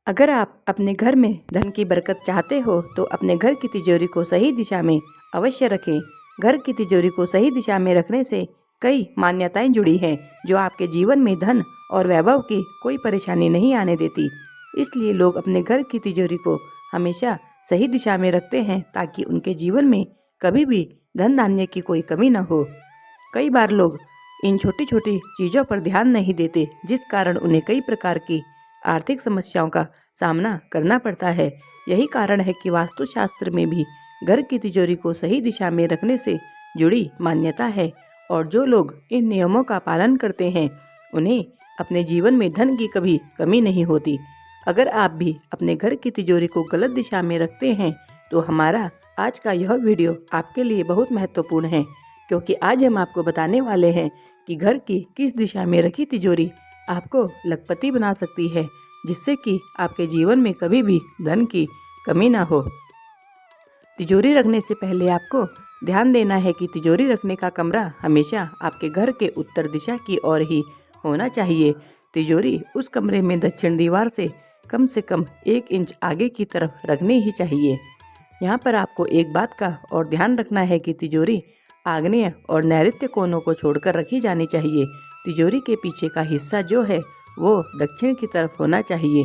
अगर आप अपने घर में धन की बरकत चाहते हो तो अपने घर की तिजोरी को सही दिशा में अवश्य रखें। घर की तिजोरी को सही दिशा में रखने से कई मान्यताएं जुड़ी हैं जो आपके जीवन में धन और वैभव की कोई परेशानी नहीं आने देती। इसलिए लोग अपने घर की तिजोरी को हमेशा सही दिशा में रखते हैं ताकि उनके जीवन में कभी भी धन धान्य की कोई कमी न हो। कई बार लोग इन छोटी छोटी चीज़ों पर ध्यान नहीं देते जिस कारण उन्हें कई प्रकार की आर्थिक समस्याओं का सामना करना पड़ता है। यही कारण है कि वास्तुशास्त्र में भी घर की तिजोरी को सही दिशा में रखने से जुड़ी मान्यता है और जो लोग इन नियमों का पालन करते हैं उन्हें अपने जीवन में धन की कभी कमी नहीं होती। अगर आप भी अपने घर की तिजोरी को गलत दिशा में रखते हैं तो हमारा आज का यह वीडियो आपके लिए बहुत महत्वपूर्ण है, क्योंकि आज हम आपको बताने वाले हैं कि घर की किस दिशा में रखी तिजोरी आपको लखपति बना सकती है, जिससे कि आपके जीवन में कभी भी धन की कमी ना हो। तिजोरी रखने से पहले आपको ध्यान देना है कि तिजोरी रखने का कमरा हमेशा आपके घर के उत्तर दिशा की ओर ही होना चाहिए। तिजोरी उस कमरे में दक्षिण दीवार से कम 1 इंच आगे की तरफ रखनी ही चाहिए। यहाँ पर आपको एक बात का और ध्यान रखना है कि तिजोरी आग्नेय और नैऋत्य कोनों को छोड़कर रखी जानी चाहिए। तिजोरी के पीछे का हिस्सा जो है वो दक्षिण की तरफ होना चाहिए।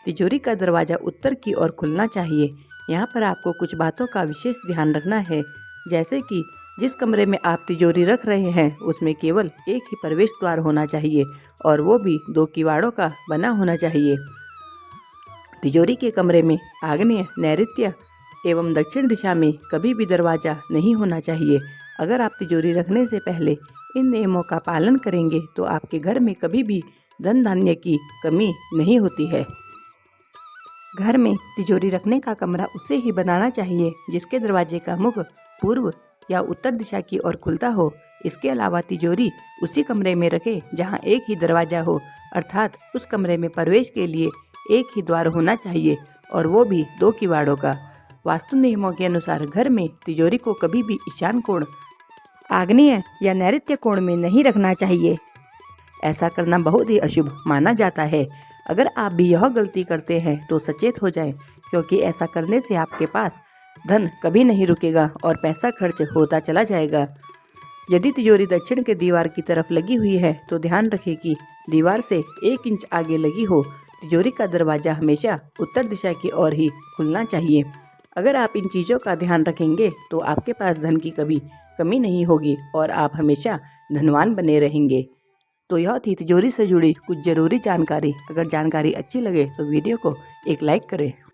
तिजोरी का दरवाज़ा उत्तर की ओर खुलना चाहिए। यहाँ पर आपको कुछ बातों का विशेष ध्यान रखना है, जैसे कि जिस कमरे में आप तिजोरी रख रहे हैं उसमें केवल एक ही प्रवेश द्वार होना चाहिए और वो भी 2 किवाड़ों का बना होना चाहिए। तिजोरी के कमरे में आग्नेय, नैऋत्य एवं दक्षिण दिशा में कभी भी दरवाज़ा नहीं होना चाहिए। अगर आप तिजोरी रखने से पहले इन नियमों का पालन करेंगे तो आपके घर में कभी भी धन धान्य की कमी नहीं होती है। घर में तिजोरी रखने का कमरा उसे ही बनाना चाहिए जिसके दरवाजे का मुख पूर्व या उत्तर दिशा की ओर खुलता हो। इसके अलावा तिजोरी उसी कमरे में रखें जहां एक ही दरवाजा हो, अर्थात उस कमरे में प्रवेश के लिए एक ही द्वार होना चाहिए और वो भी 2 किवाड़ों का। वास्तु नियमों के अनुसार घर में तिजोरी को कभी भी ईशान कोण, आग्नेय या नैऋत्य कोण में नहीं रखना चाहिए। ऐसा करना बहुत ही अशुभ माना जाता है। अगर आप भी यह गलती करते हैं तो सचेत हो जाएं, क्योंकि ऐसा करने से आपके पास धन कभी नहीं रुकेगा और पैसा खर्च होता चला जाएगा। यदि तिजोरी दक्षिण के दीवार की तरफ लगी हुई है तो ध्यान रखें कि दीवार से 1 इंच आगे लगी हो। तिजोरी का दरवाजा हमेशा उत्तर दिशा की ओर ही खुलना चाहिए। अगर आप इन चीज़ों का ध्यान रखेंगे तो आपके पास धन की कभी कमी नहीं होगी और आप हमेशा धनवान बने रहेंगे। तो यह थी तिजोरी से जुड़ी कुछ ज़रूरी जानकारी। अगर जानकारी अच्छी लगे तो वीडियो को एक लाइक करें।